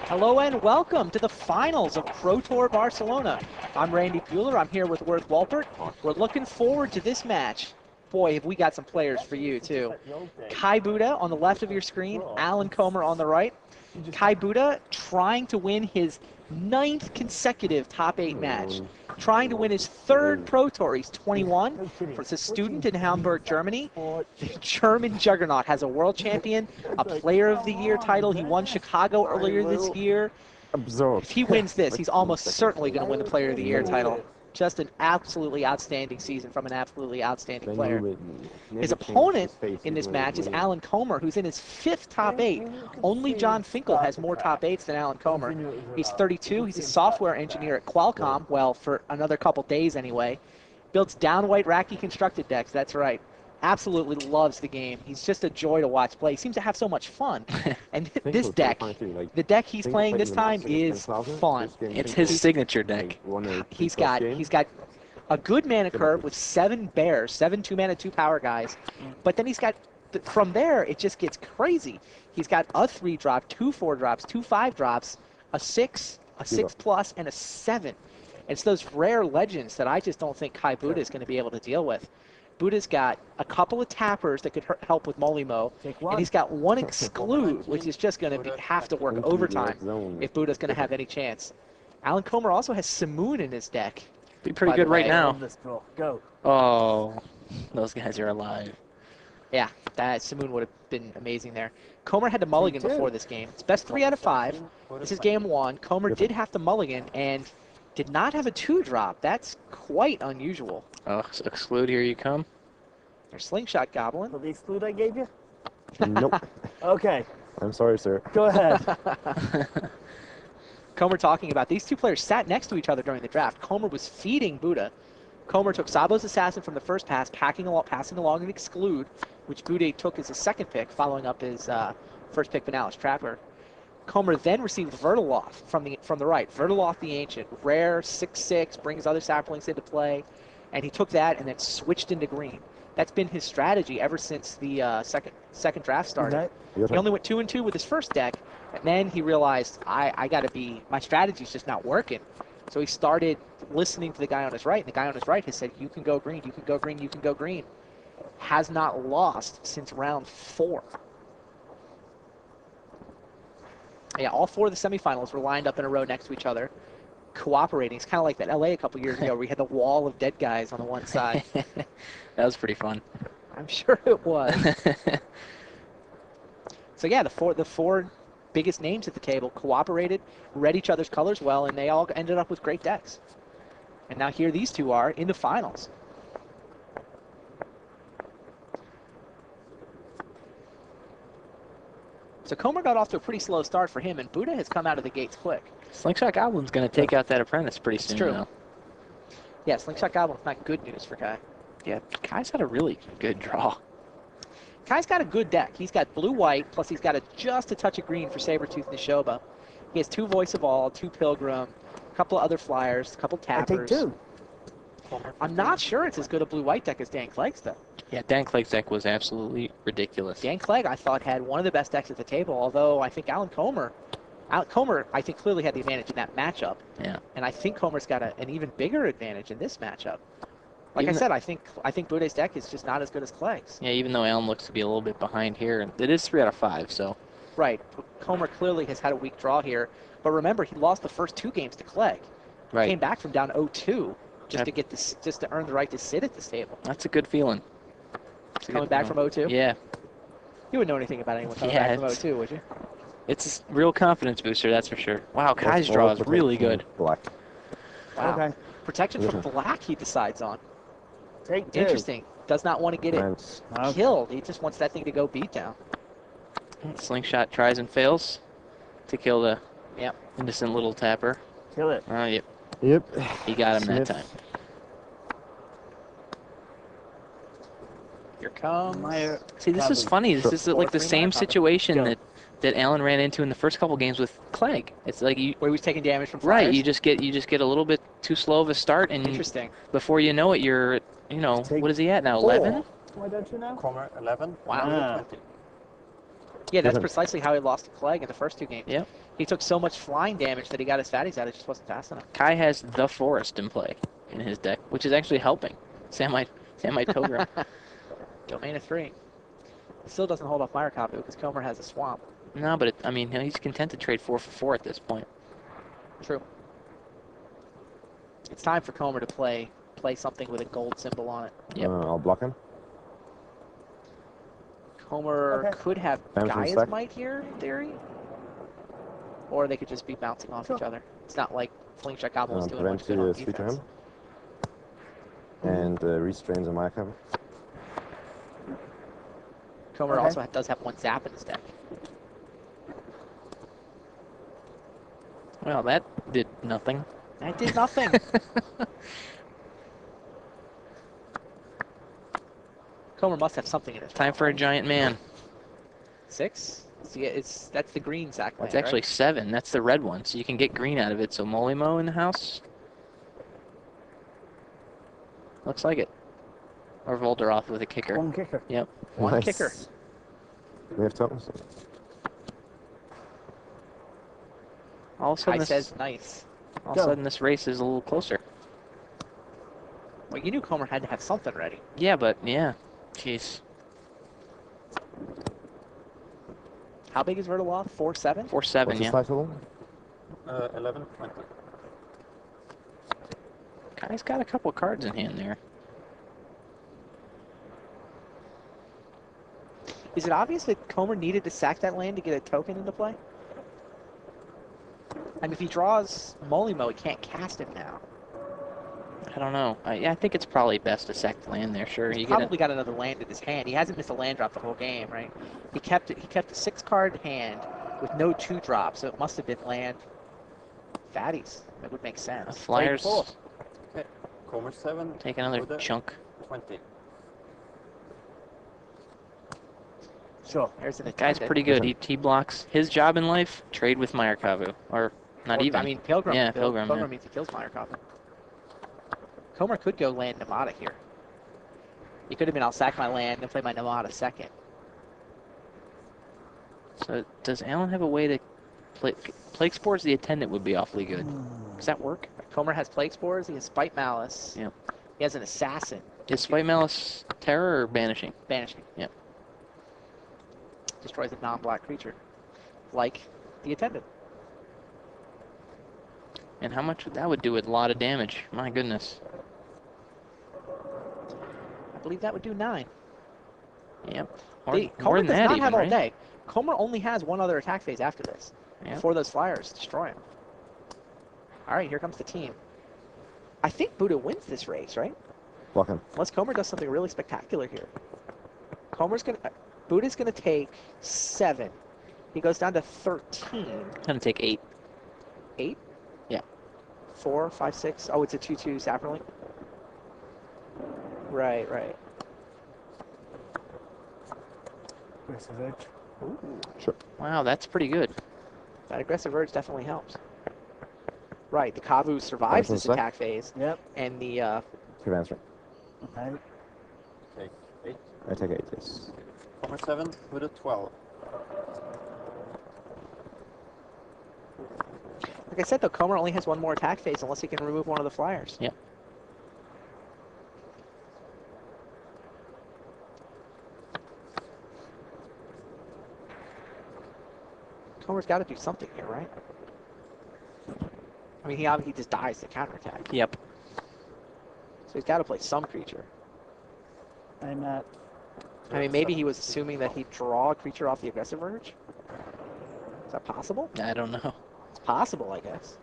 Hello and welcome to the finals of Pro Tour Barcelona. I'm Randy Bueller. I'm here with Worth Walpert. We're looking forward to this match. Boy, have we got some players for you, too. Kai Budde on the left of your screen, Alan Comer on the right. Kai Budde trying to win his 9th consecutive top 8 match, trying to win his 3rd Pro Tour. He's 21. It's a student in Hamburg, Germany. The German juggernaut has a world champion, a player of the year title. He won Chicago earlier this year. If he wins this, he's almost certainly going to win the player of the year title. Just an absolutely outstanding season from an absolutely outstanding player. His opponent in this match is Alan Comer, who's in his 5th top 8. Only John Finkel has more top 8s than Alan Comer. He's 32. He's a software engineer at Qualcomm, well, for another couple days anyway. Builds down-white Racky constructed decks, that's right. Absolutely loves the game. He's just a joy to watch play. He seems to have so much fun. And this deck, the deck he's playing this time is fun. It's his signature deck. He's got a good mana curve with 7 bears, 7 2-mana, 2-power guys. But then he's got, from there, it just gets crazy. He's got a 3-drop, 2 4-drops, 2 5-drops, a 6, a 6+, and a 7. It's those rare legends that I just don't think Kai Budde is going to be able to deal with. Budde's got a couple of tappers that could help with Molimo, and he's got 1 exclude, which is just going to have to work overtime if Budde's going to have any chance. Alan Comer also has Simoon in his deck. Be pretty good right now. Oh, those guys are alive. Yeah, that Simoon would have been amazing there. Comer had to mulligan before this game. It's best 3 out of 5. This is game 1. Comer did have to mulligan and did not have a 2-drop. That's quite unusual. Oh, exclude, here you come. There's Slingshot Goblin. For the exclude I gave you? Nope. Okay. I'm sorry, sir. Go ahead. Comer talking about these two players sat next to each other during the draft. Comer was feeding Budde. Comer took Sabo's Assassin from the first pass, passing along an exclude, which Budde took as his 2nd pick, following up his first pick, Benalis Trapper. Comer then received Vertiloth from the right. Vertiloth the Ancient, rare 6/6, brings other saplings into play, and he took that and then switched into green. That's been his strategy ever since the second draft started. He only went 2 and 2 with his first deck, and then he realized my strategy's just not working. So he started listening to the guy on his right, and the guy on his right has said, you can go green, you can go green, you can go green. Has not lost since round 4. Yeah, all 4 of the semifinals were lined up in a row next to each other, cooperating. It's kind of like that LA a couple years ago where we had the wall of dead guys on the one side. That was pretty fun. I'm sure it was. So yeah, the four biggest names at the table cooperated, read each other's colors well, and they all ended up with great decks. And now here these two are in the finals. So Comer got off to a pretty slow start for him, and Budde has come out of the gates quick. Slingshot Goblin's going to take out that apprentice pretty soon. It's true. Now. Yeah, Slingshot Goblin's not good news for Kai. Yeah, Kai's had a really good draw. Kai's got a good deck. He's got blue-white, plus he's got just a touch of green for Sabretooth Nishoba. He has 2 Voice of All, 2 Pilgrim, a couple of other flyers, a couple tappers. I take 2. I'm not sure it's as good a blue-white deck as Dan Clegg's, though. Yeah, Dan Clegg's deck was absolutely ridiculous. Dan Clegg, I thought, had one of the best decks at the table, although I think Alan Comer, I think, clearly had the advantage in that matchup. Yeah. And I think Comer's got an even bigger advantage in this matchup. Like I said, I think Budde's deck is just not as good as Clegg's. Yeah, even though Alan looks to be a little bit behind here. It is 3 out of 5, so. Right. Comer clearly has had a weak draw here. But remember, he lost the first 2 games to Clegg. Right. Came back from down 0-2 just to get this, just to earn the right to sit at this table. That's a good feeling. Coming back from 0-2? Yeah. You wouldn't know anything about anyone coming back from 0-2, would you? It's a real confidence booster, that's for sure. Wow, Kai's draw is really good. Black. Wow. Okay. Protection from black he decides on. Take 2. Interesting. Does not want to get it killed. He just wants that thing to go beat down. Slingshot tries and fails to kill the innocent little tapper. Kill it. Oh, yep. Yep. He got him that time. Here comes. See, this is funny. This is like the same situation that Alan ran into in the first couple games with Clegg. It's like where he was taking damage from flyers. Right. You just get a little bit too slow of a start, and interesting. Before you know it, you're what is he at now? 11? Why don't you know? Comer 11. Wow. Yeah, that's precisely how he lost to Clegg in the first 2 games. Yep. He took so much flying damage that he got his fatties out. It just wasn't fast enough. Kai has the forest in play in his deck, which is actually helping Samite Pilgrim. Domain of 3. Still doesn't hold off Fire Copy because Comer has a swamp. No, but I mean, he's content to trade 4 for 4 at this point. True. It's time for Comer to play something with a gold symbol on it. Yep. I'll block him. Comer could have Damage Gaia's stack. Might here, in theory. Or they could just be bouncing off each other. It's not like Slingshot Goblin was doing much good on Prevent defense. him. And restrains on my cover. Comer also does have 1 zap in his deck. Well, that did nothing. That did nothing. Comer must have something in his Time for a giant man. 6? See, that's the green sack land, It's actually right? 7. That's the red one, so you can get green out of it. So Molimo in the house. Looks like it. Or Volderoth with a kicker. 1 kicker. Yep. 1 Nice. kicker. We have tokens. All of a Kai sudden, this, says nice. all of a sudden this race is a little closer. Well, you knew Comer had to have something ready. Yeah, but yeah. Jeez. How big is Vertaloth? 4-7? 4-7, What's yeah. the title? 11, 20. Kai's got a couple cards in hand there. Is it obvious that Comer needed to sack that land to get a token into play? I mean, if he draws Molimo, he can't cast him now. I don't know. Yeah, I think it's probably best to sack the land there. Sure, He's you get probably got another land in his hand. He hasn't missed a land drop the whole game, right? He kept it. He kept a 6-card hand with no 2-drop, so it must have been land fatties. That would make sense. Flyers Comer 7, take another Budde, chunk. 20. Sure. There's an Guy's attendant. pretty good. He blocks. His job in life, trade with Meyerkavu. Or not Or, even. I mean, Pilgrim. Yeah, Pilgrim, Pilgrim yeah. means he kills Meyerkavu. Comer could go land Namada here. He could have been, I'll sack my land and play my Namada second. So does Alan have a way to play? Plague Spores the attendant would be awfully good. Does that work? Comer has Plague Spores. He has Spite Malice. Yep. He has an Assassin. Is Spite Malice terror or banishing? Banishing. Yep. Destroys a non-black creature. Like the attendant. And how much that would do? A lot of damage. My goodness. I believe that would do 9. Yep. Comer More than does that not even, have all right? day. Comer only has 1 other attack phase after this. Yep. Before those Flyers destroy him. All right, here comes the team. I think Budde wins this race, right? Block him. Unless Comer does something really spectacular here. Budde's gonna take 7. He goes down to 13. Gonna take 8. 8? Yeah. 4, 5, 6. Oh, it's a 2/2 Saproling. Right. Aggressive edge. Ooh, Wow, that's pretty good. that aggressive urge definitely helps. Right, the Kavu survives this Awesome. attack phase, Yep. and the Keep answering. Okay. Take 8. I take 8, yes. Comer 7, Budde 12. like I said, though, Comer only has 1 more attack phase unless he can remove 1 of the Flyers. Yep. Comer's got to do something here, right? I mean, he just dies to counterattack. Yep. So he's got to play some creature. I'm at. I mean, maybe he was assuming that he'd draw a creature off the aggressive urge. Is that possible? I don't know. It's possible, I guess.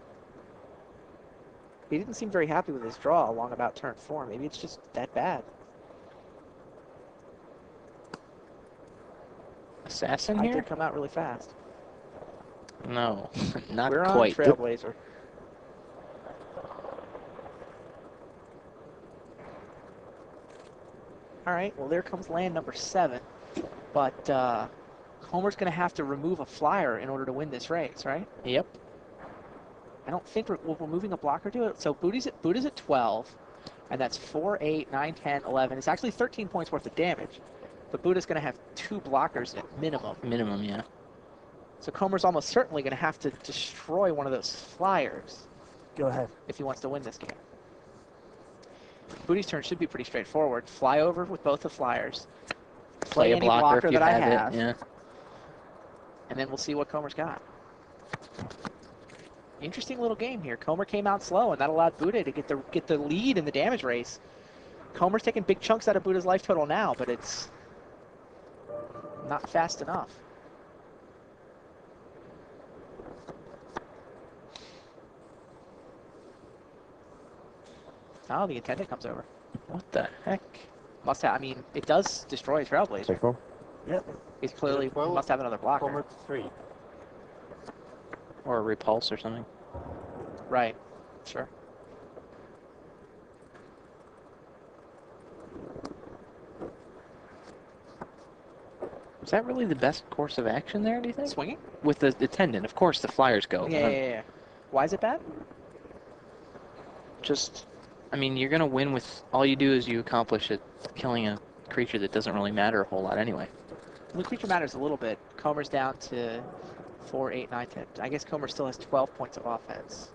He didn't seem very happy with his draw along about turn 4. Maybe it's just that bad. Assassin I here? did come out really fast. No, not We're quite. on Trailblazer. All right, well, there comes land number 7. But Comer's going to have to remove a Flyer in order to win this race, right? Yep. I don't think we're moving a blocker to it. So Budde's at 12, and that's 4, 8, 9, 10, 11. It's actually 13 points worth of damage. But Budde's going to have 2 blockers at minimum. Minimum, yeah. So Comer's almost certainly going to have to destroy one of those flyers Go ahead. if he wants to win this game. Budde's turn should be pretty straightforward. Fly over with both the flyers. Play a any blocker if you that I have have. it. Yeah. And then we'll see what Comer's got. Interesting little game here. Comer came out slow, and that allowed Budde to get the lead in the damage race. Comer's taking big chunks out of Budde's life total now, but it's not fast enough. Oh, the attendant comes over. What the heck? Must have. I mean, it does destroy Trailblazer. Check 4. Yep. He's clearly Well, must have another blocker. Comer 3. Or a repulse or something. Right. Sure. Is that really the best course of action there, do you think? Swinging? With the attendant, of course the flyers go. Yeah. Why is it bad? Just, I mean, you're going to win with, all you do is you accomplish it, killing a creature that doesn't really matter a whole lot anyway. The creature matters a little bit. Comer's down to 4, 8, 9, 10. I guess Comer still has 12 points of offense.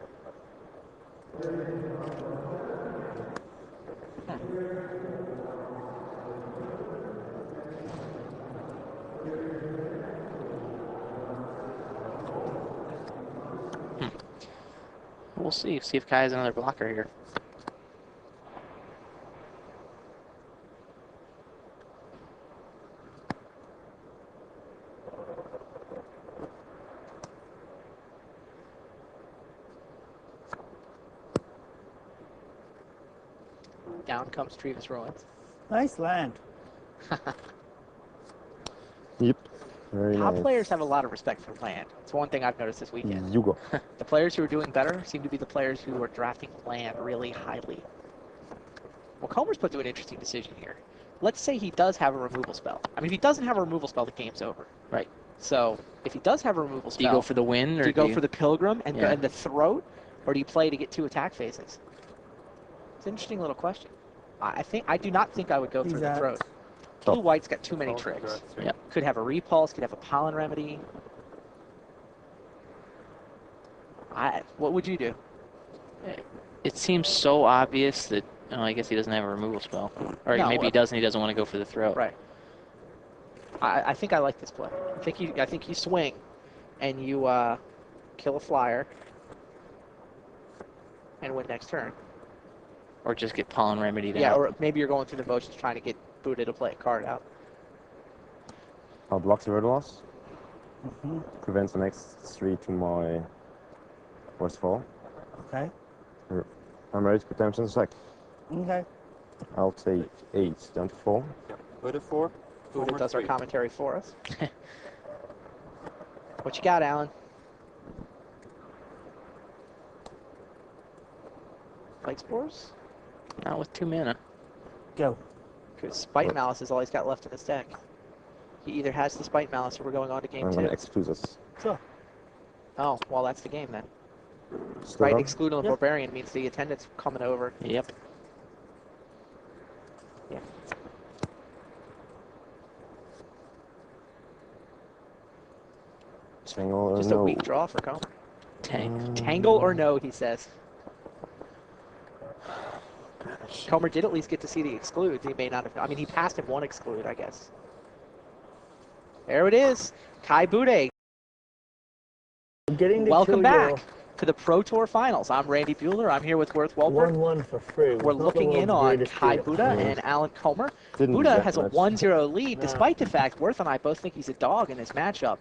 We'll see if Kai has another blocker here. Down comes Trevis Ruins. Nice land. Yep. Very Top nice. players have a lot of respect for land. It's one thing I've noticed this weekend. You go. The players who are doing better seem to be the players who are drafting land really highly. Well, Comer's put to an interesting decision here. Let's say he does have a removal spell. I mean, if he doesn't have a removal spell, the game's over. Right. So, if he does have a removal spell, Do you go for the win, or do you go for the Pilgrim and, Yeah. and the Throat, or do you play to get 2 attack phases? It's an interesting little question. I do not think I would go for He's the out. Throat. Top. Blue White's got too many Oh, tricks. you're at 3. Yeah. Could have a Repulse, could have a Pollen Remedy. What would you do? It seems so obvious that, oh, I guess he doesn't have a removal spell. Or No, maybe he does and he doesn't want to go for the throat. Right. I think I like this play. I think you swing, and you kill a flyer, and win next turn. Or just get pollen remedied Yeah, out. or maybe you're going through the motions trying to get Budde to play a card out. I'll block the word loss. Mm-hmm. Prevents the next 3 to my worst fall. Okay. I'm ready to put damage on the sack. Okay. I'll take 8 down to 4. Budde 4. Budde Comer does our 3. commentary for us. What you got, Alan? Plague Spores? Not with 2 mana. Go. Because Spite Malice is all he's got left in his deck. He either has the Spite Malice or we're going on to game I'm 2. going to exclude us. Sure. Oh, well, that's the game then. Still Right, up? exclude on the Yep. Barbarian means the attendant's coming over. Yep. Yeah. Tangle or Just no? a weak draw for Comer. Tank. Tangle or no, he says. Comer did at least get to see the excludes. He may not have. I mean, he passed him 1 exclude, I guess. There it is. Kai Budde. Getting to Welcome kill back to the Pro Tour Finals. I'm Randy Bueller. I'm here with Worth your Welper. 1-1 for free. We're looking in on Kai Budde and Alan Comer. Didn't Budde do that has a much. 1-0 lead, No. despite the fact Worth and I both think he's a dog in this matchup.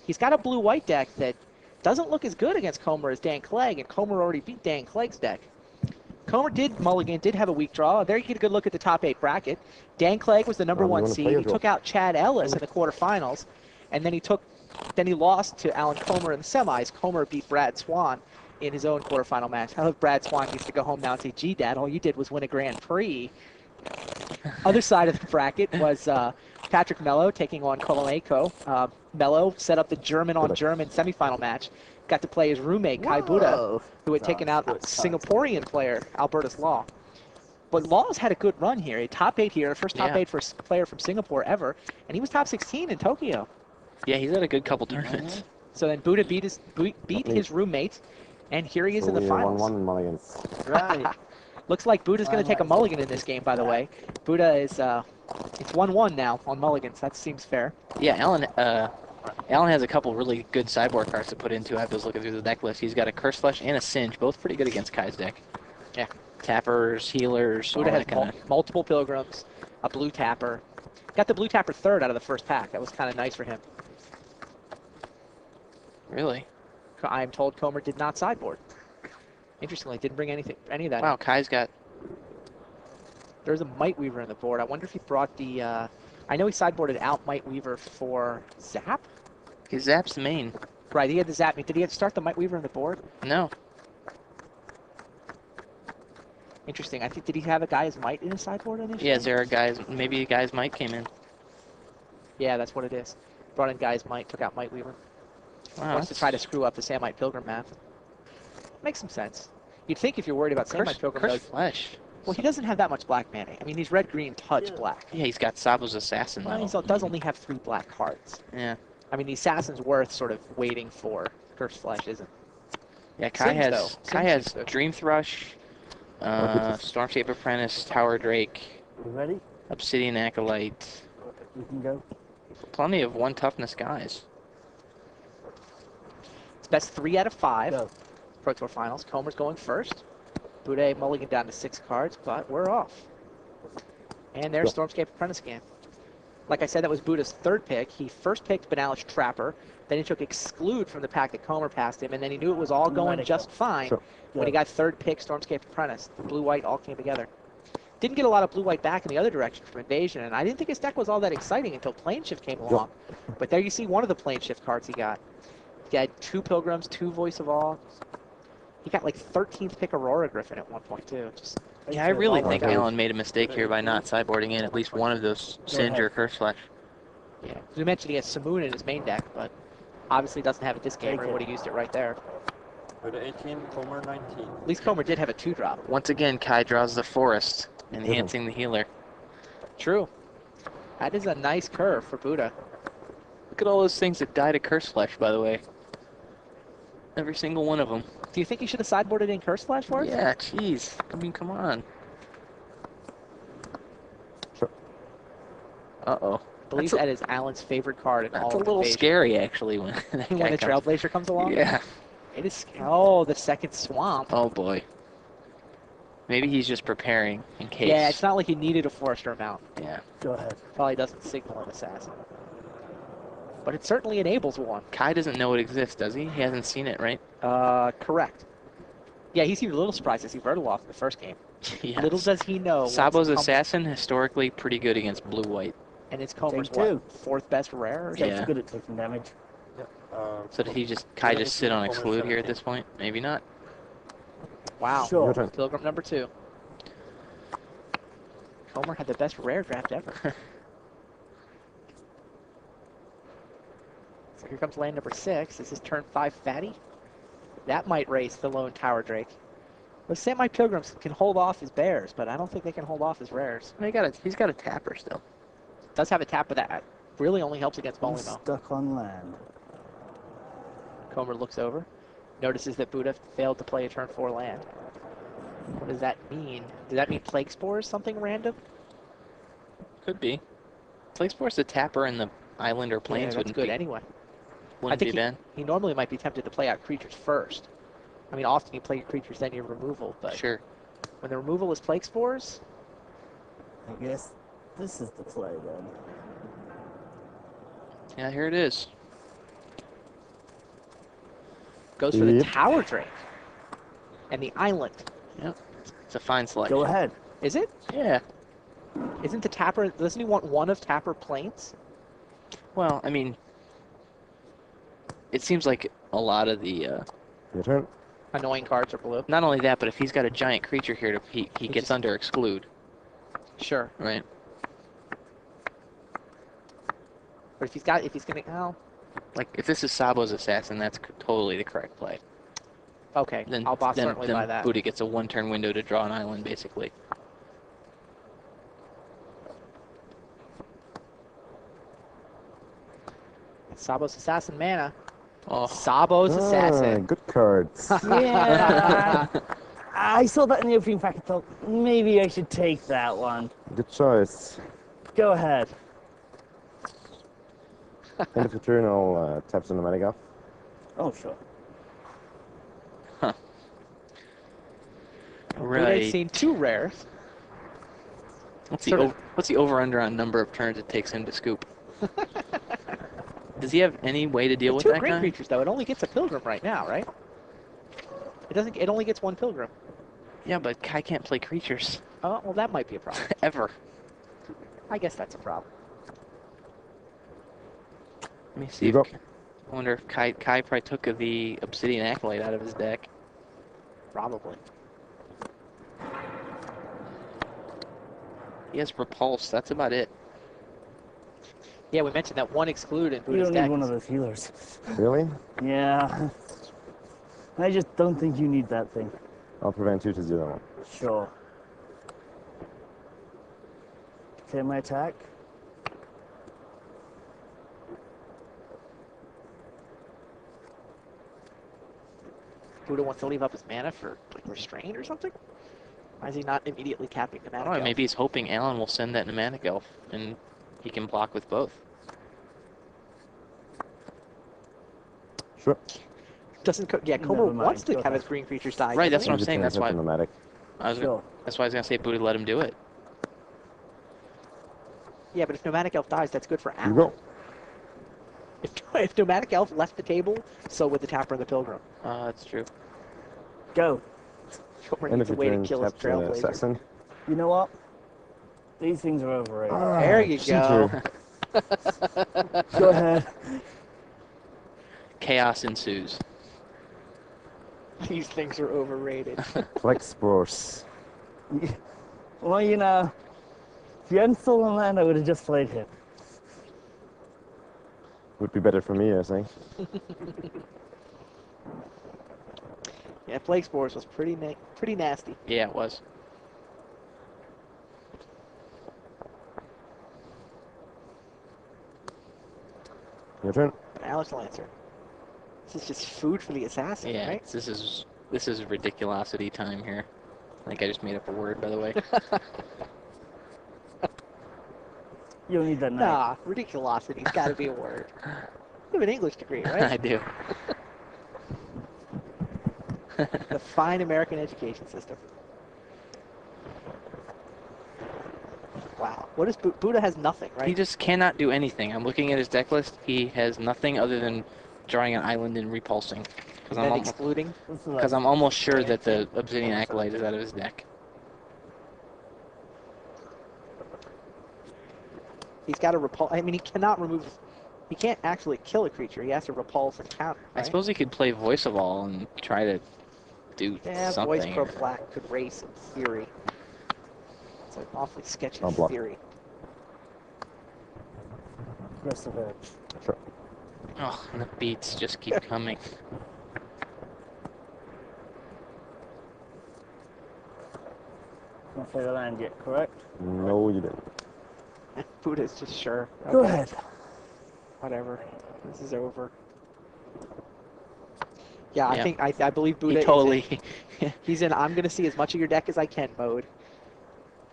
He's got a blue-white deck that doesn't look as good against Comer as Dan Clegg, and Comer already beat Dan Clegg's deck. Comer did have a weak draw. There you get a good look at the top 8 bracket. Dan Clegg was the number You 1 wanna play seed. a He draw? took out Chad Ellis in the quarterfinals, and then he lost to Alan Comer in the semis. Comer beat Brad Swan in his own quarterfinal match. I hope Brad Swan gets to go home now and say, gee, Dad, all you did was win a Grand Prix. Other side of the bracket was Patrick Mello taking on Kolomenko. Mello set up the German-on-German semifinal match. Got to play his roommate, Kai Budde, who had taken out Singaporean player, Albertus Law. But Law's had a good run here. A top 8 here, first top Yeah. 8 for a player from Singapore ever, and he was top 16 in Tokyo. Yeah, he's had a good couple tournaments. So then Buddha beat his roommate, and here he is So in the we are finals. 1-1 in mulligans. Right. Looks like Buddha's going to take a mulligan in this game, by the way. Buddha is, it's 1-1 now on mulligans. That seems fair. Yeah, Alan has a couple really good sideboard cards to put into. I was looking through the deck list. He's got a Curse Flesh and a Singe, both pretty good against Kai's deck. Yeah. Tappers, healers, all Buddha has that kind of. multiple Pilgrims, a Blue Tapper. Got the Blue Tapper third out of the first pack. That was kind of nice for him. Really? I am told Comer did not sideboard. Interestingly, didn't bring any of that. Wow, in. Kai's got. There's a Might Weaver on the board. I wonder if he brought the. I know he sideboarded out Might Weaver for Zap. His Zap's the main. Right, he had the Zap. Did he have to start the Might Weaver on the board? No. Interesting. I think, did he have a Guy's Might in his sideboard initially? Yeah, is there a guy's. Maybe a guy's might came in. Yeah, that's what it is. Brought in Guy's Might, took out Might Weaver. Wow. Wants to try to screw up the Samite Pilgrim math. Makes some sense. You'd think if you're worried about Samite Pilgrim, Curse though, Flesh. well, he doesn't have that much black mana. I mean, he's red-green touch black. Yeah, he's got Sabo's Assassin, Well, though. he does only have 3 black cards. Yeah. I mean, the Assassin's worth sort of waiting for. Curse Flesh isn't. Yeah, Kai Singe, has though. Kai Singe has is good. Dream Thrush, Stormscape Apprentice, Tower Drake, You ready? Obsidian Acolyte. You can go. Plenty of 1 toughness guys. It's best 3 out of 5. Go. Pro Tour Finals. Comer's going first. Bude mulligan down to 6 cards, but we're off. And there's Stormscape Apprentice again. Like I said, that was Buddha's 3rd pick. He first picked Banalish Trapper, then he took Exclude from the pack that Comer passed him, and then he knew it was all going just fine Sure. when he got 3rd pick Stormscape Apprentice. The blue-white all came together. Didn't get a lot of blue-white back in the other direction from Invasion, and I didn't think his deck was all that exciting until Plane Shift came along. But there you see one of the Plane Shift cards he got. He had 2 Pilgrims, 2 Voice of All. He got like 13th pick Aurora Griffin at one point too. Just Yeah, I really Oh, think okay. Alan made a mistake here by not sideboarding in at least one of those Singe or Curse Flesh. yeah. We mentioned he has Samoon in his main deck, but obviously doesn't have it this game, or he would have used it right there. Buddha 18, Comer 19. At least Comer did have a 2-drop. Once again, Kai draws the forest, enhancing the healer. True. That is a nice curve for Buddha. Look at all those things that died of Curse Flesh, by the way. Every single one of them. Do you think he should have sideboarded in Curse Flash for it? Yeah, jeez. I mean, come on. Sure. Uh-oh. I believe That's that is Alan's favorite card in all That's a of little Invasion. scary, actually, when that When guy the comes. Trailblazer comes along? Yeah. It is. Oh, the second Swamp. Oh, boy. Maybe he's just preparing in case. Yeah, it's not like he needed a Forester Mount. Yeah. Go ahead. Probably doesn't signal an Assassin. But it certainly enables one. Kai doesn't know it exists, does he? He hasn't seen it, right? Correct. Yeah, he seemed a little surprised to see Vertaloff in the first game. Yes. Little does he know. once Sabo's it comes- Assassin, historically pretty good against blue-white. And it's Comer's Take what? 2. 4th best rare? Or Yeah. That's good at taking damage. So did he just Kai just sit on Exclude here at this point? Maybe not. Wow. Sure. Your turn. Pilgrim number 2. Comer had the best rare draft ever. So here comes land number 6. This is turn 5 Fatty. That might raise the lone Tower Drake. The Samite Pilgrims can hold off his bears, but I don't think they can hold off his rares. He's got a tapper still. Does have a tap of that. Really only helps against He's Molimo. stuck on land. Comer looks over, notices that Buddha failed to play a turn 4 land. What does that mean? Does that mean Plague Spores, something random? Could be. Plague Spore's the tapper and the island or plains that's wouldn't good be, anyway. wouldn't think be bad. He normally might be tempted to play out creatures first. I mean, often you play your creatures, then your removal, but Sure. when the removal is Plague Spores, I guess this is the play then. Yeah, here it is. goes for the Yep. Tower Drake and the island. It's a fine selection. Go ahead. Is it? Yeah. Isn't the Tapper, doesn't he want one of Tapper Plains? Well, I mean, it seems like a lot of the, Your turn. Annoying cards are blue. not only that, but if he's got a giant creature here, he gets just- under Exclude, Sure. right? But if he's gonna, oh, Like, if this is Sabo's Assassin, that's totally the correct play. okay. Then, I'll boss then, certainly then buy that. Booty gets a one-turn window to draw an island, basically. Sabo's Assassin mana. Oh, Sabo's Assassin. Good cards. Yeah. I saw that in the opening pack and thought maybe I should take that one. Good choice. Go ahead. End of the turn, I'll tap the nomadic off. Oh, sure. We've right. seen 2 rares. What's sort of- the over/under on number of turns it takes him to scoop? Does he have any way to deal with 2 that green guy? creatures, though. It only gets a pilgrim right now, right? It doesn't. It only gets 1 pilgrim. Yeah, but Kai can't play creatures Oh, well, that might be a problem. ever. I guess that's a problem. Let me see. You go. I wonder if Kai probably took the Obsidian Acolyte out of his deck. Probably. He has Repulse. That's about it. Yeah, we mentioned that 1 exclude in You Buddha's don't deck. need one of those healers. Really? Yeah. I just don't think you need that thing. I'll prevent you to do that one. Sure. Clear my attack. Buddha wants to leave up his mana for like restraint or something? Why is he not immediately capping the mana? Oh, maybe he's hoping Alan will send that Pneumatic Elf, and he can block with both. Sure. Yeah, Comer Never mind, wants to go have ahead. his green creatures die. Right, that's doesn't what I'm he? saying. That's why. Nomadic. Sure. That's why I was gonna say Booty let him do it. Yeah, but if Nomadic Elf dies, that's good for You Alan. go. If Nomadic Elf left the table, so would the Tapper and the Pilgrim. That's true. Go. Comer End needs of a your way to turn, kill his tap the Trailblazer. assassin. You know what? These things are overrated. There you go. Go ahead. Chaos ensues. These things are overrated. Flex Force. Well, you know, if you hadn't stolen land, I would have just played him. Would be better for me, I think. Yeah, Plague Spores was pretty nasty. Yeah, it was. Your turn. Alex Lancer. This is just food for the assassin, Yeah, right? this is ridiculosity time here. I think I just made up a word, by the way. You don't need that knife. Nah, ridiculosity's got to be a word. You have an English degree, right? I do. The fine American education system. Wow. What is Buddha has nothing, right? He just cannot do anything. I'm looking at his deck list. He has nothing other than drawing an island and repulsing. And then excluding. Because I'm almost sure that the Obsidian Acolyte is out of his deck. He's got to repulse. I mean, he cannot remove. He can't actually kill a creature. He has to repulse and counter. I Right? suppose he could play Voice of All and try to do Yeah, something. Voice Pro Black could race in theory. It's an awfully sketchy I'll block. theory. Rest of it. Sure. Oh, and the beats just keep coming. Not play the land yet, correct? No, you didn't. Buddha's just sure. Go Okay, ahead. Whatever. This is over. Yeah, Yeah. I believe Buddha. He totally. He's in. I'm gonna see as much of your deck as I can mode.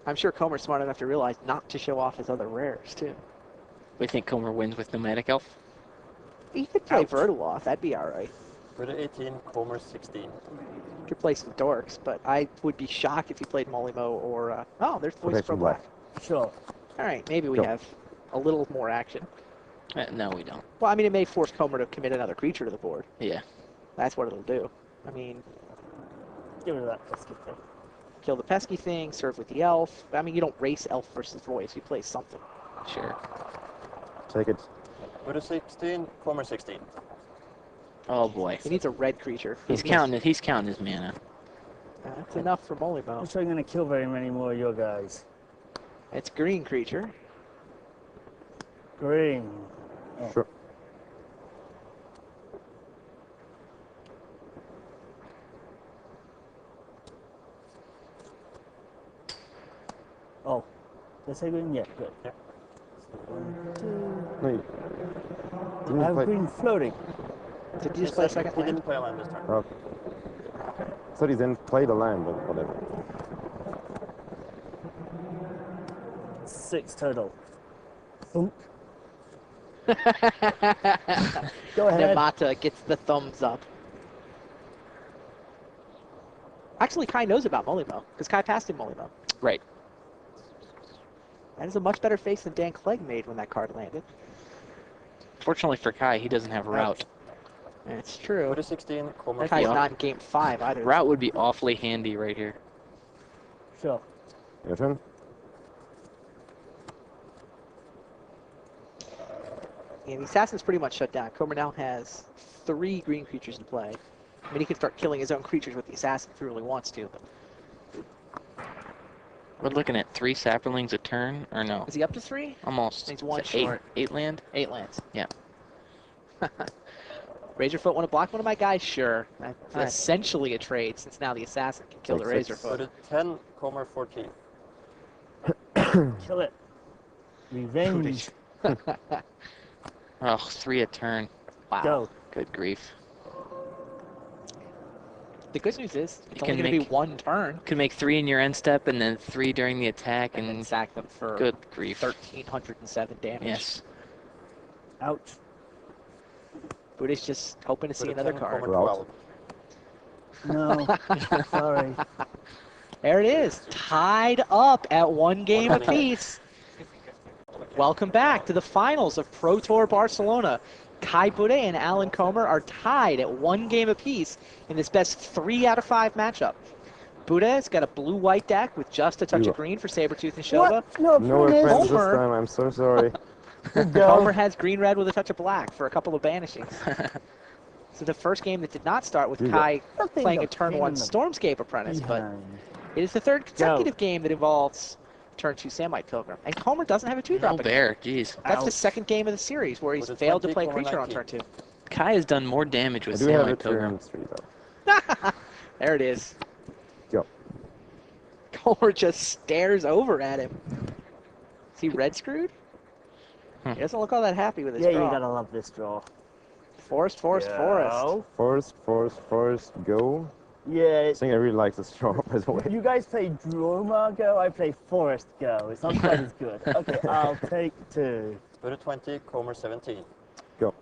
I'm sure Comer's smart enough to realize not to show off his other rares too. We think Comer wins with Pneumatic Elf. He could play Ouch. Vertiloff. That'd be all right. With the 18, Comer 16. Could play some dorks, but I would be shocked if he played Molimo or. Oh, there's Voice Protection Pro Black. Sure. All right, maybe we Go. have a little more action. No, we don't. Well, I mean, it may force Comer to commit another creature to the board. Yeah. That's what it'll do. I mean, Get rid of that pesky thing. kill the pesky thing, serve with the elf. I mean, you don't race elf versus voice. You play something. Sure. Take it. With a 16, Comer 16. Oh boy. He needs a red creature. He's counting his mana. That's enough for I'm Molimo. not sure I'm going to kill very many more of your guys. It's green creature. Green. Oh. Sure. Oh. Did I say green? Yeah, good. Yeah. No, you I didn't have play. green floating. Did you just play a second He land? didn't play a land this turn. Okay. So he didn't play the land, but whatever. 6 total. Thunk. Go ahead. Namata gets the thumbs up. Actually, Kai knows about Molimo, because Kai passed him Molimo. Right. That is a much better face than Dan Clegg made when that card landed. Fortunately for Kai, he doesn't have route. It's true. Buddha 16, Comer Kai's 14. not in game 5 either. Route would be awfully handy right here. Sure. Your turn. Yeah, the assassin's pretty much shut down. Comer now has 3 green creatures to play. I mean, he can start killing his own creatures with the assassin if he really wants to. But We're looking at 3 Saplings a turn, or no? is he up to 3? Almost. He's 1 Is it short. 8 land? 8 lands. Yeah. Razorfoot want to block one of my guys? Sure. That's Alright. essentially a trade, since now the assassin can kill the Take 6. Razorfoot. Buddha 10, Comer 14. Kill it. Revenge. Oh, 3 a turn. Wow. Go. Good grief. The good news is, it's You only can going to be make- 1 turn, Could make 3 in your end step and then 3 during the attack, and then and sack them for good grief. 1,307 damage. Yes. Ouch. Buddha's just hoping to see Buddha another 10, card. Comer Route. 12. No. Sorry. There it is, tied up at 1 game apiece. Welcome back to the finals of Pro Tour Barcelona. Kai Budde and Alan Comer are tied at 1 game apiece in this best 3 out of 5 matchup. Budde's got a blue-white deck with just a touch Yeah. of green for Sabretooth and Shoba. What? No, No apprentice. offense this Homer. time. I'm so sorry. Good go. Comer has green-red with a touch of black for a couple of banishings. So the first game that did not start with You Kai Nothing playing a but turn pain 1 in the Stormscape Apprentice, but behind. it is the 3rd consecutive game that involves turn 2 Samite Pilgrim. And Comer doesn't have a 2-drop No again. bear, jeez. That's the Ouch. 2nd game of the series where he's With a failed to 20, play a Comer creature on 19. turn 2. Kai has done more damage I with do have a Samite Pilgrim. turn 3 though. There it is. Go. Comer just stares over at him. Is he red screwed? Hmm. He doesn't look all that happy with his Yeah, draw. you gotta love this draw. Forest, forest, forest. Forest, go. Yeah. I think I really like this draw, by the way. You guys play Droma Go, I play Forest Go. It's not quite as good. Okay, I'll take 2. Buddha 20, Comer 17. Go.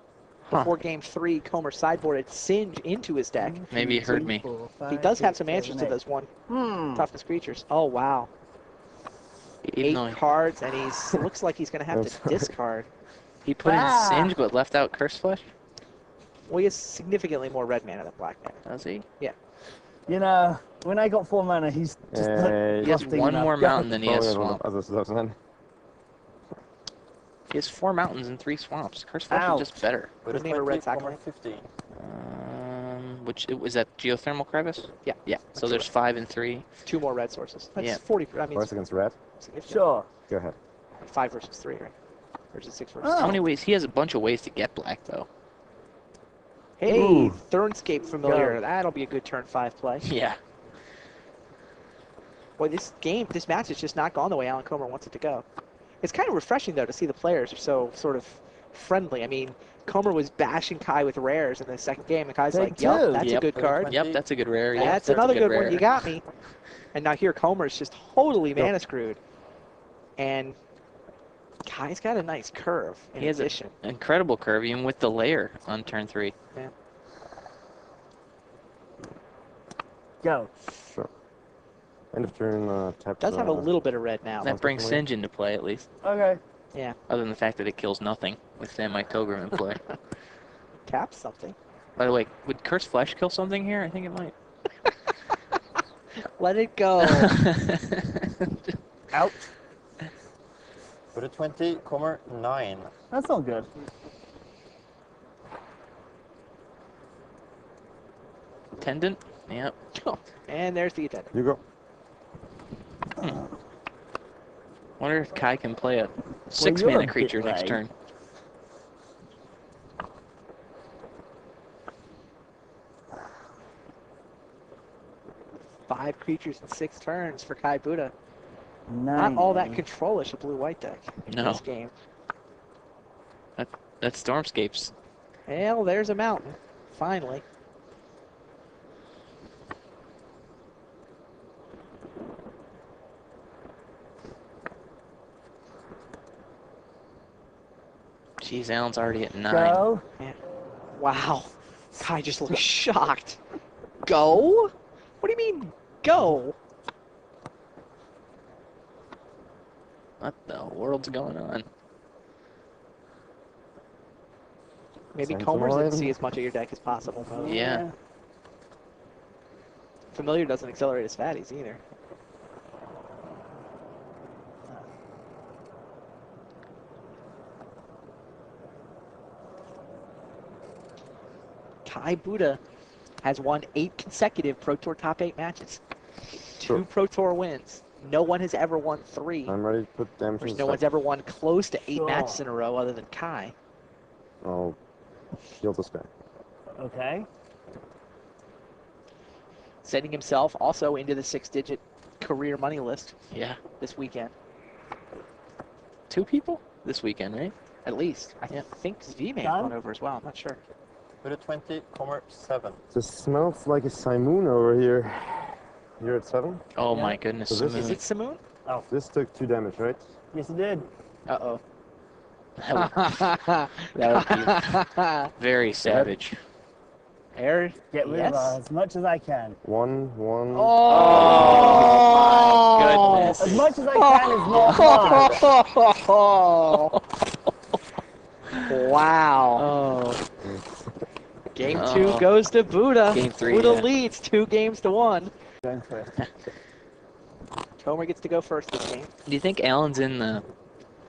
Before game 3, Comer sideboarded Singe into his deck. Maybe he heard me. He does have some answers to those 1 toughness creatures. Oh, wow. Even 8 though cards, and he's looks like he's going to have I'm to sorry. discard. he put Ah. in Singe but left out Curse Flesh, Well, he has significantly more red mana than black mana. does he? You know, when I got 4 mana, he's just He has busting 1 enough. more Go. mountain than he has Probably one of swamp. other stuff then. He has 4 mountains and 3 swamps. Curse Flesh Ouch. is just better. Buddha the name of 20, red Comer sacrifice? 15. Which was that Geothermal Crevice? Yeah. Yeah. So there's 5 and 3. 2 more red sources. That's Yeah. 40. I mean, Forest against red. significant. Sure. Go ahead. 5 versus 3, right? Versus 6 versus Oh. How many ways? He has a bunch of ways to get black though. Hey, Ooh. Thornscape familiar. Go. That'll be a good turn 5 play. Yeah. Boy, this match has just not gone the way Alan Comer wants it to go. It's kind of refreshing, though, to see the players are so sort of friendly. I mean, Comer was bashing Kai with rares in the 2nd game, and Kai's Take like, yup, 2. that's a Yep. good card. Yep. That's a good rare. Yep, That's a another good one. rare. You got me. And now here, Comer's just totally Go. mana screwed. And Kai's got a nice curve in He has a- addition. Incredible curve, even with the layer on turn 3. Go. Sure. End of turn. Tap. Does have a little bit of red now. That brings definitely. Singe into play at least. Okay. Other than the fact that it kills nothing with Samite Pilgrim in play. Tap something. By the way, would Curse Flesh kill something here? I think it might. Let it go. Ouch. Buddha 20, Comer 9. That's not good. Attendant? Yep. And there's the attendant. You go. Wonder if Kai can play a you're 6 a mana bit creature next late. turn. Five creatures in 6 turns for Kai Budde. Nine. Not all that control-ish a blue-white deck in No. this game. That's Stormscapes. Well, there's a mountain. Finally. Jeez, Alan's already at 9. Go. Wow. Kai just looks shocked. Go? What do you mean, go? What the world's going on? Maybe Send Comers some didn't line. see as much of your deck as possible. Yeah. Familiar doesn't accelerate as fatties either. Kai Budde has won 8 consecutive Pro Tour top 8 matches. 2 Sure. Pro Tour wins. No one has ever won 3. I'm ready to put damage in There's the no one's stack. ever won close to 8 Sure. matches in a row other than Kai. I'll shield this guy. Okay. Setting himself also into the 6-digit career money list Yeah. this weekend. 2 people this weekend, right? At least. I Yeah. think V may have Done. gone over as well. I'm not sure. Put a 20, 7. This smells like a Simoon over here. You're at 7? Oh Yeah. my goodness. So this Is Simoon. it Simoon? This took 2 damage, right? Yes, it did. Uh-oh. That would be very savage. Air. Get rid Yes. of as much as I can. 1, 1. Oh, my goodness. As much as I can is not hard. Wow. Oh. Game Oh. 2 goes to Budde. Game 3, Budde yeah. leads 2 games to 1. Going for it. Comer gets to go first this game. Do you think Alan's in the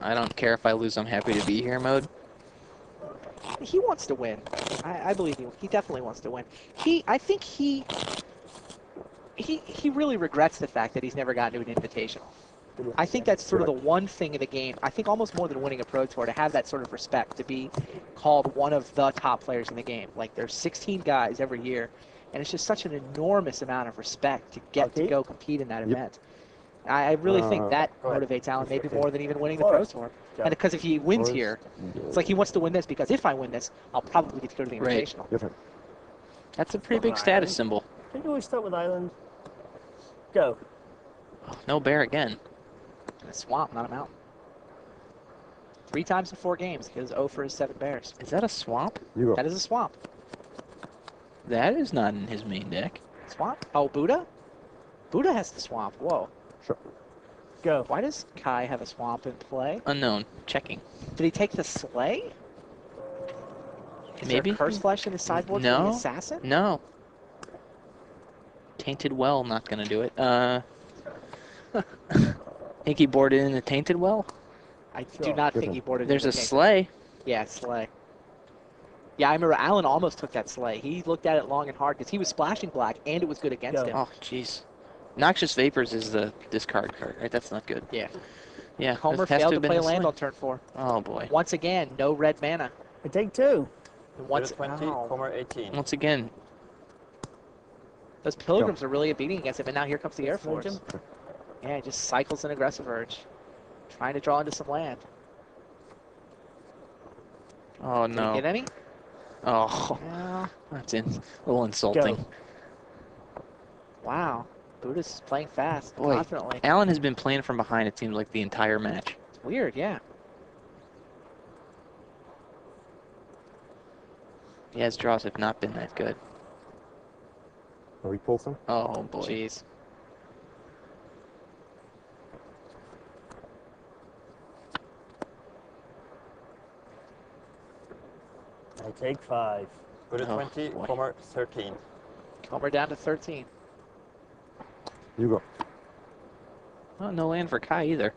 I don't care if I lose, I'm happy to be here mode? He wants to win. I believe he. He definitely wants to win. I think he really regrets the fact that he's never gotten to an invitational. I think that's sort of the one thing in the game. I think almost more than winning a Pro Tour, to have that sort of respect, to be called one of the top players in the game. Like, there's 16 guys every year, and it's just such an enormous amount of respect to get to go compete in that event. I really think that Go ahead. motivates Alan maybe more than even winning the Pro Tour. And because if he wins here, it's like he wants to win this because if I win this, I'll probably get to go to the Right. Invitational. Your turn. That's a pretty big status symbol. I think we start with Island. Go. No bear again. A swamp, not a mountain. 3 times in 4 games. He goes 0 for his 7 bears. Is that a swamp? You go. That is a swamp. That is not in his main deck. Swamp? Oh, Budde? Budde has the swamp. Whoa. Sure. Go. Why does Kai have a swamp in play? Unknown. Checking. Did he take the sleigh? Is Maybe. there Curse Flesh in his sideboard for No. the assassin? No. Tainted Well, not gonna do it. Think he boarded in the Tainted Well? I do Sure. not think he boarded There's in a the tank. sleigh. Yeah, sleigh. Yeah, I remember Alan almost took that sleigh. He looked at it long and hard because he was splashing black and it was good against Go. him. Oh, jeez. Noxious Vapors is the discard card, right? That's not good. Yeah. Yeah. Homer it has failed to have been play the land sleigh. on turn 4. Oh, boy. Once again, no red mana. I take 2. And Put once, a 20, Ow. 18. Once again, Those pilgrims are really beating against him, and now here comes the Air Urge Force. him. Yeah, he just cycles an aggressive urge. Trying to draw into some land. oh Did no. he get any? Oh, Yeah. that's a little insulting. Go. Wow. Buddha's playing fast, Boy. confidently. Alan has been playing from behind, it seems like, the entire match. It's weird, yeah. Yeah, his draws have not been that good. Are we pull some? Oh, boy. Jeez. I take 5. Put a Oh, 20, boy. 13. Comer down to 13. You go. Oh, no land for Kai either.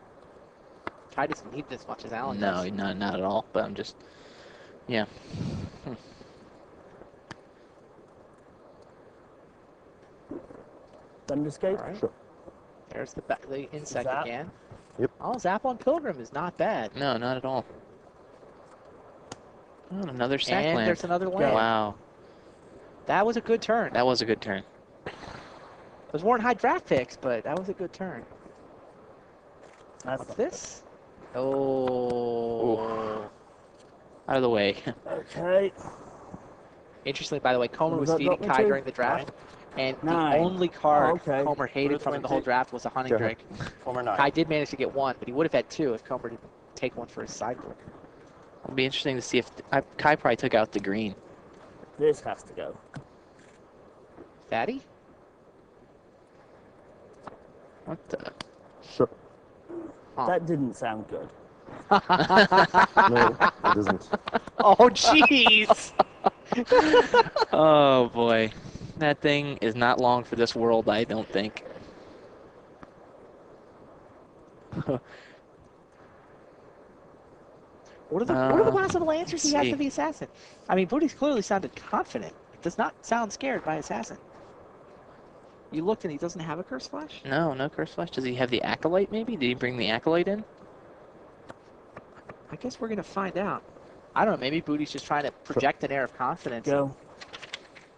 Kai doesn't need this much as Alan No, does. not at all, but I'm just... Yeah. Thunderscape. All right. Sure. There's the insect Zap. again. Yep. Oh, Zap on Pilgrim is not bad. No, not at all. Oh, another sack And land. there's another land. Wow, That was a good turn. that was a good turn. Those weren't high draft picks, but that was a good turn. That's What's this? Oh. Out of the way. Okay. Interestingly, by the way, Comer Was was that feeding Dotman Kai too? during the draft, and the 9. only card Oh, okay. Comer hated from him the whole 20. draft was a hunting Go ahead. drink. Homer 9. Kai did manage to get one, but he would have had 2 if Comer didn't take one for his sideboard. It'll be interesting to see if Kai probably took out the green. This has to go. Fatty? What the? Sure. Huh. That didn't sound good. No, it isn't. Oh, jeez! Oh boy, that thing is not long for this world, I don't think. What are the possible answers he has see. to the assassin? I mean, Budde's clearly sounded confident. Does not sound scared by assassin. You looked and he doesn't have a curse flash? No, no curse flash. Does he have the acolyte? Maybe? Did he bring the acolyte in? I guess we're gonna find out. I don't know. Maybe Budde's just trying to project an air of confidence. Go. And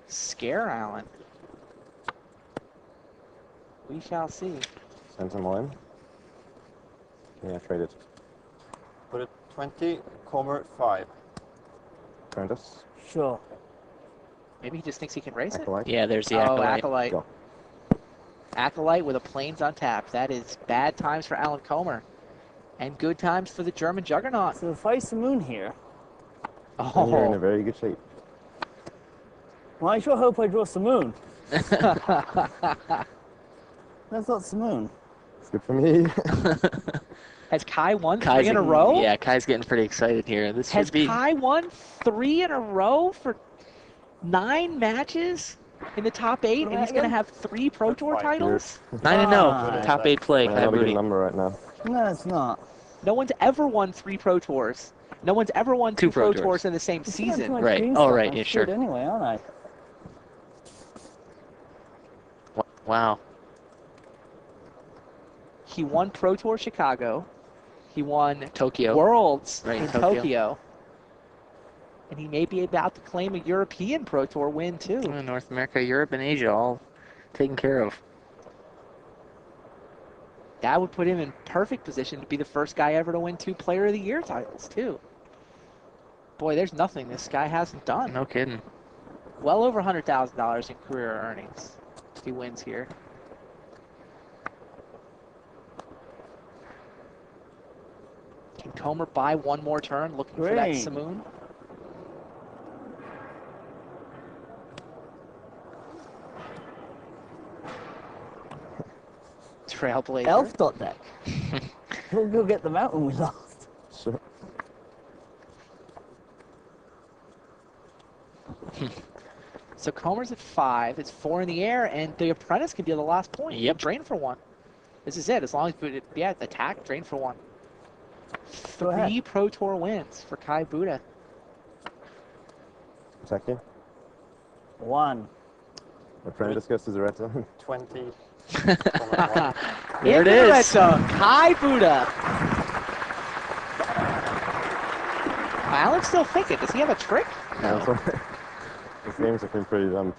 scare Alan. We shall see. Send him all in. Yeah, trade it. Put it 20, Comer 5. Turn this. Sure. Maybe he just thinks he can raise it. Acolyte. Yeah, there's the Oh, acolyte. acolyte. Go. Acolyte with a plains on tap. That is bad times for Alan Comer. And good times for the German juggernaut. So if I Moon here, And you're in a Oh. very good shape. well, I sure hope I draw Moon. That's not Moon. It's good for me. Has Kai won Kai's 3 in a row? Yeah, Kai's getting pretty excited here. This Has should be. Kai won 3 in a row for 9 matches in the top 8, and he's going to have 3 Pro Tour Fine. titles? 9-0. Fine. Top 8 play, Kai Not a good Budde. number right now. No, it's not. No one's ever won 3 Pro Tours. No one's ever won 2 Two Pro Pro Tours. Tours in the same I'm too season. much Right. green Oh, stuff. right. I'm Yeah, screwed sure. Anyway, aren't I? Wow. He won Pro Tour Chicago. He won Tokyo. Worlds Right, in Tokyo. Tokyo. And he may be about to claim a European Pro Tour win, too. North America, Europe, and Asia all taken care of. That would put him in perfect position to be the first guy ever to win 2 Player of the Year titles, too. Boy, there's nothing this guy hasn't done. No kidding. Well over $100,000 in career earnings if he wins here. Can Comer buy one more turn looking for that Great. Simoon? Trailblazer. Elf dot deck. We'll go get the mountain we lost. Sure. So Comer's at 5. It's 4 in the air, and the apprentice can be the last point. Yep. Drain for 1. This is it. As long as yeah, attack, drain for 1. Go ahead. 3 Pro Tour wins for Kai Budde. Attack you. 1. Apprentice goes to the red zone. 20, Comer 1. There it Into the red is. zone, Kai Budde. Alan's still thinking. Does he have a trick? No. This game's looking pretty dumb.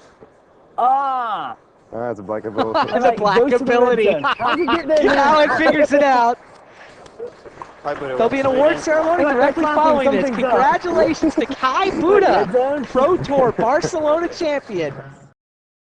Ah! Ah, it's a black ability. That's a black Go to the red ability. zone. How'd you get there? Alan figures it out. Kai Budde There'll be an wins award 3 ceremony Am I directly clapping following this. something up? Congratulations to Kai Red Budde, zone. Pro Tour Barcelona champion.